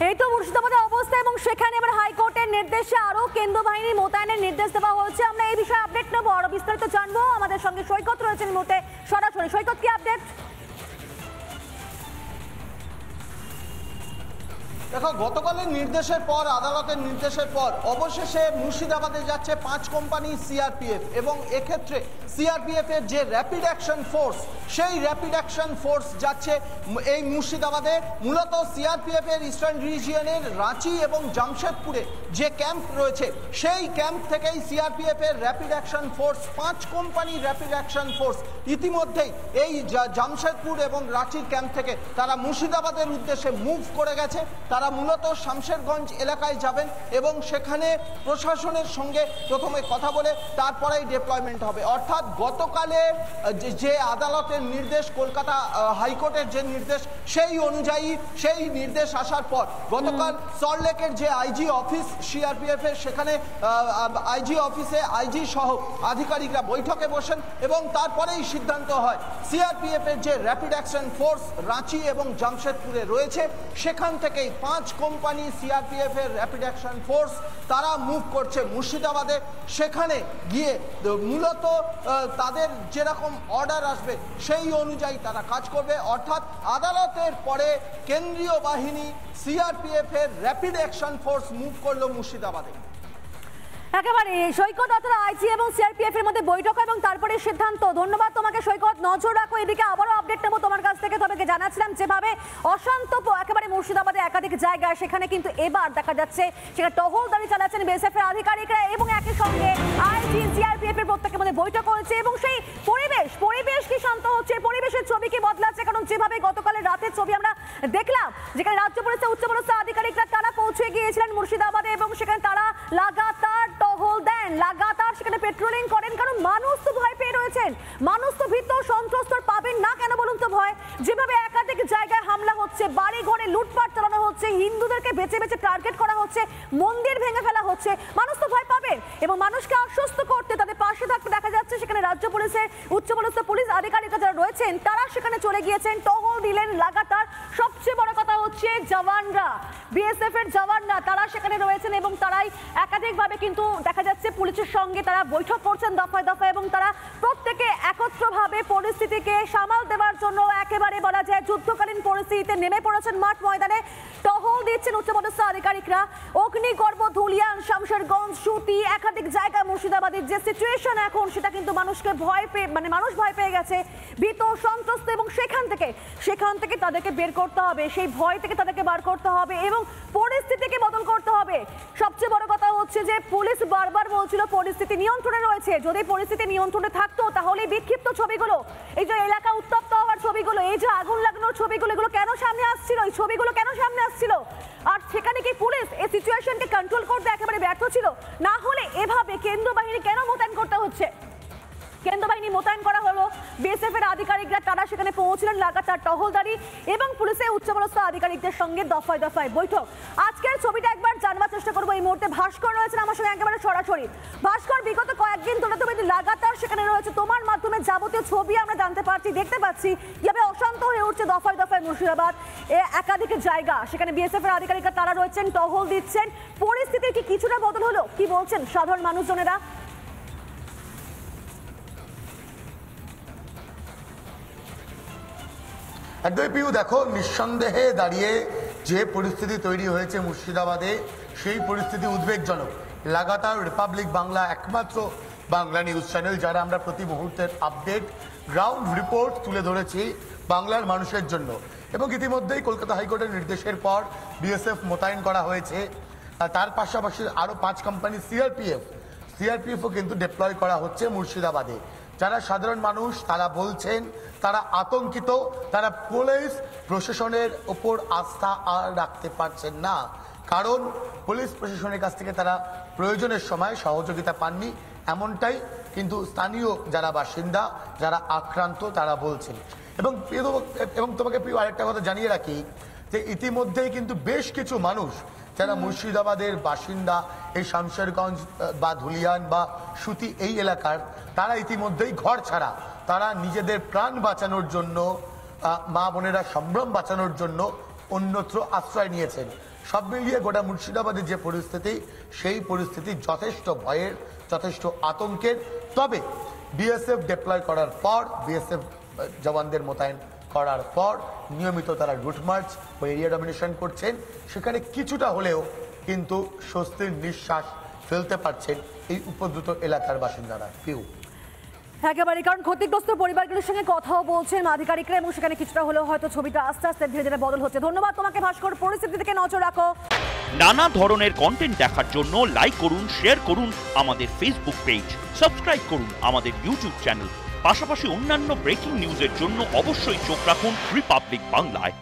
এই তো মুর্শিদাবাদের অবস্থা এবং সেখানে এবার হাইকোর্টের নির্দেশে আরো কেন্দ্র বাহিনী মোতায়েনের নির্দেশ দেওয়া হয়েছে। আমরা এই বিষয়ে আপডেট নেব, আরো বিস্তারিত জানবো। আমাদের সঙ্গে সৈকত রয়েছেন মুহূর্তে সরাসরি। সৈকত, কি আপডেট? দেখো, গতকালের নির্দেশের পর, আদালতের নির্দেশের পর অবশেষে মুর্শিদাবাদে যাচ্ছে 5 কোম্পানি সিআরপিএফ, এবং এক্ষেত্রে সিআরপিএফ এর যে র্যাপিড অ্যাকশন ফোর্স, সেই র্যাপিড অ্যাকশন ফোর্স যাচ্ছে এই মুর্শিদাবাদে। মূলত সিআরপিএফ এর ইস্টার্ন রিজিয়নের রাঁচি এবং জামশেদপুরে যে ক্যাম্প রয়েছে, সেই ক্যাম্প থেকেই সিআরপিএফ এর rapid action force, 5 company rapid action force ইতিমধ্যেই এই জামশেদপুর এবং রাঁচির ক্যাম্প থেকে তারা মুর্শিদাবাদের উদ্দেশ্যে মুভ করে গেছে। তারা মূলত শামশেরগঞ্জ এলাকায় যাবেন এবং সেখানে প্রশাসনের সঙ্গে প্রথমে কথা বলে তারপরেই ডিপ্লয়মেন্ট হবে। অর্থাৎ গতকালে যে আদালতের নির্দেশ, কলকাতা হাইকোর্টের যে নির্দেশ, সেই অনুযায়ী সেই নির্দেশ আসার পর গতকাল সল্টলেকের যে আইজি অফিস সিআরপিএফ এর, সেখানে আইজি অফিসে আইজি সহ আধিকারিকরা বৈঠকে বসেন এবং তারপরেই সিদ্ধান্ত হয় সিআরপিএফ এর যে র্যাপিড অ্যাকশন ফোর্স রাঁচি এবং জামশেদপুরে রয়েছে, সেখান থেকেই 5 কোম্পানি সিআরপিএফ এর র্যাপিড অ্যাকশন ফোর্স তারা মুভ করছে মুর্শিদাবাদে। সেখানে গিয়ে মূলত তাদের যেরকম অর্ডার আসবে সেই অনুযায়ী তারা কাজ করবে। অর্থাৎ আদালতের পরে কেন্দ্রীয় বাহিনী সিআরপিএফ এর র্যাপিড অ্যাকশন ফোর্স মুভ করলো মুর্শিদাবাদে। একেবারে সৈকত, অর্থাৎ আইজি এবং সিআরপিএফ এর মধ্যে বৈঠক এবং তারপরে সিদ্ধান্ত। ধন্যবাদ তোমাকে সৈকত। নজর রাখো এদিকে, আবারও আপডেট নেবো তোমার কাছ থেকে। তবে জানাচ্ছিলাম যেভাবে অশান্ত একেবারে মুর্শিদাবাদে একাধিক জায়গায়, সেখানে কিন্তু এবার দেখা যাচ্ছে সেখানে টহলদারি চালাচ্ছেন বিএসএফ এর আধিকারিকরা এবং একই সঙ্গে আইজি সিআরপিএফ এর প্রত্যেকের মধ্যে বৈঠক হয়েছে এবং সেই পরিবেশ কি শান্ত হচ্ছে, পরিবেশের ছবি কি বদলাচ্ছে? কারণ যেভাবে গতকালের রাতের ছবি আমরা দেখলাম, যেখানে রাজ্য পুলিশের উচ্চপদস্থ আধিকারিকরা তারা পৌঁছে গিয়েছিলেন মুর্শিদাবাদে এবং সেখানে তারা লাগাতার টহল দেন, লাগাতার সেখানে পেট্রোলিং করেন। কারণ মানুষ তো ভয় পেয়ে রয়েছেন, মানুষ তো ভীত সন্ত্রস্ত। পাবেন না কেন বলুন তো ভয়? যেভাবে একাধিক জায়গায় হামলা হচ্ছে, বাড়ি ঘরে লুটপাট চালানো হচ্ছে, হিন্দুদেরকে বেছে বেছে টার্গেট করা হচ্ছে, মন্দির ভেঙে ফেলা হচ্ছে, মানুষ তো ভয় পাবেন। এবং মানুষকে আশ্বস্ত করতে, তাদের পাশে থাকতে দেখা যাচ্ছে সেখানে রাজ্য পুলিশের উচ্চপদস্থ পুলিশ আধিকারিকরা যারা রয়েছেন তারা সেখানে চলে গিয়েছেন, টহল দিলেন লাগাতার। সবচেয়ে বড় কথা হচ্ছে জওয়ানরা, বিএসএফ এর জওয়ানরা তারা সেখানে রয়েছেন এবং তারাই একাধিকভাবে কিন্তু দেখা যাচ্ছে পুলিশের সঙ্গে তারা বৈঠক করছেন দফায় দফায় এবং তারা প্রত্যেকে একত্রভাবে পরিস্থিতিকে সামাল দেওয়ার জন্য একেবারে বলা যায় যুদ্ধকালীন পরিস্থিতিতে নেমে পড়েছেন মাঠ ময়দানে। টহল দিচ্ছেন উচ্চপদস্থ আধিকারিকরা। অগ্নিগর্ভ, ধুলিয়ান, শামশেরগঞ্জ, সুতি, একাধিক জায়গায় মুর্শিদাবাদের যে সিচুয়েশন এখন, সেটা কিন্তু মানুষকে মানুষ ভয় পেয়ে গেছে, ভীত সন্ত্রস্ত। এবং সেখান থেকে তাদেরকে বের করতে হবে, সেই ভয় থেকে তাদেরকে বার করতে হবে এবং পরিস্থিতিকে বদল করতে হবে। সবচেয়ে বড় কথা হচ্ছে যে পুলিশ বারবার বলছিল পরিস্থিতি নিয়ন্ত্রণে রয়েছে। যদি পরিস্থিতি নিয়ন্ত্রণে থাকতো তাহলে বিক্ষিপ্ত ছবিগুলো, এই যে এলাকা উত্তপ্ত হওয়ার ছবিগুলো, এই যে আগুন লাগানোর ছবিগুলো, এগুলো কেন সামনে আসছিল? এই ছবিগুলো কেন সামনে আসছিল? আর সেখানে কি পুলিশ এই সিচুয়েশনকে কন্ট্রোল করতে একেবারে ব্যর্থ ছিল? না হলে এভাবে কেন্দ্র বাহিনী কেন মোতায়েন করতে হচ্ছে? কেন্দ্র বাহিনী মোতায়েন করা হলো, বিএসএফ এর আধিকারিকরা তারা সেখানে পৌঁছলেন, লাগাতার টহলদারি এবং পুলিশের উচ্চপদস্থ আধিকারিকদের সঙ্গে দফায় দফায় বৈঠক। আজকের ছবিটা একবার জানবার চেষ্টা করবো। এই মুহূর্তে ভাস্কর রয়েছেন আমার সঙ্গে একেবারে সরাসরি। ভাস্কর, বিগত কয়েকদিন ধরে তুমি লাগাতার সেখানে রয়েছে, তোমার মাধ্যমে যাবতীয় ছবি আমরা জানতে পারছি, দেখতে পাচ্ছি কিভাবে অশান্ত হয়ে উঠছে দফায় দফায় মুর্শিদাবাদ একাধিক জায়গা। সেখানে বিএসএফ এর আধিকারিকরা তারা রয়েছেন, টহল দিচ্ছেন। পরিস্থিতির কি কিছুটা বদল হলো? কি বলছেন সাধারণ মানুষজনেরা? একদমই পিউ, দেখো, নিঃসন্দেহে দাঁড়িয়ে যে পরিস্থিতি তৈরি হয়েছে মুর্শিদাবাদে, সেই পরিস্থিতি উদ্বেগজনক। লাগাতার রিপাবলিক বাংলা একমাত্র বাংলা নিউজ চ্যানেল যারা আমরা প্রতি মুহূর্তের আপডেট, গ্রাউন্ড রিপোর্ট তুলে ধরেছি বাংলার মানুষের জন্য। এবং ইতিমধ্যেই কলকাতা হাইকোর্টের নির্দেশের পর বিএসএফ মোতায়েন করা হয়েছে। তার পাশাপাশি আরও 5 কোম্পানি সিআরপিএফও কিন্তু ডিপ্লয় করা হচ্ছে মুর্শিদাবাদে। যারা সাধারণ মানুষ তারা বলছেন তারা আতঙ্কিত, তারা পুলিশ প্রশাসনের ওপর আস্থা আর রাখতে পারছেন না, কারণ পুলিশ প্রশাসনের কাছ থেকে তারা প্রয়োজনের সময় সহযোগিতা পাননি, এমনটাই কিন্তু স্থানীয় যারা বাসিন্দা, যারা আক্রান্ত তারা বলছেন। এবং তোমাকে প্রিয় আরেকটা কথা জানিয়ে রাখি যে ইতিমধ্যেই কিন্তু বেশ কিছু মানুষ যারা মুর্শিদাবাদের বাসিন্দা, এই শামশেরগঞ্জ বা ধুলিয়ান বা সুতি এই এলাকার, তারা ইতিমধ্যেই ঘর ছাড়া, তারা নিজেদের প্রাণ বাঁচানোর জন্য, মা বোনেরা সম্ভ্রম বাঁচানোর জন্য অন্যত্র আশ্রয় নিয়েছেন। সব মিলিয়ে গোটা মুর্শিদাবাদের যে পরিস্থিতি, সেই পরিস্থিতি যথেষ্ট ভয়ের, যথেষ্ট আতঙ্কের। তবে বিএসএফ ডিপ্লয় করার পর, বিএসএফ জওয়ানদের মোতায়েন করার পর নিয়মিত তারা রুট মার্চ ও এরিয়া ডমিনেশন করছেন। সেখানে কিছুটা হলেও কিন্তু স্বস্তির নিঃশ্বাস ফেলতে পারছেন এই উপদ্রুত এলাকার বাসিন্দারা। পিউ একেবারে, কারণ ক্ষতিগ্রস্ত পরিবারগুলোর সঙ্গে কথাও বলছেন আধিকারিকরা এবং সেখানে কিছুটা হলেও হয়তো ছবিটা আস্তে আস্তে ধীরে ধীরে বদল হচ্ছে। ধন্যবাদ তোমাকে ভাস্কর, পরিস্থিতি থেকে নজর রাখো। নানা ধরনের কন্টেন্ট দেখার জন্য লাইক করুন, শেয়ার করুন আমাদের ফেসবুক পেজ, সাবস্ক্রাইব করুন আমাদের ইউটিউব চ্যানেল। পাশাপাশি অন্যান্য ব্রেকিং নিউজের জন্য অবশ্যই চোখ রাখুন রিপাবলিক বাংলায়।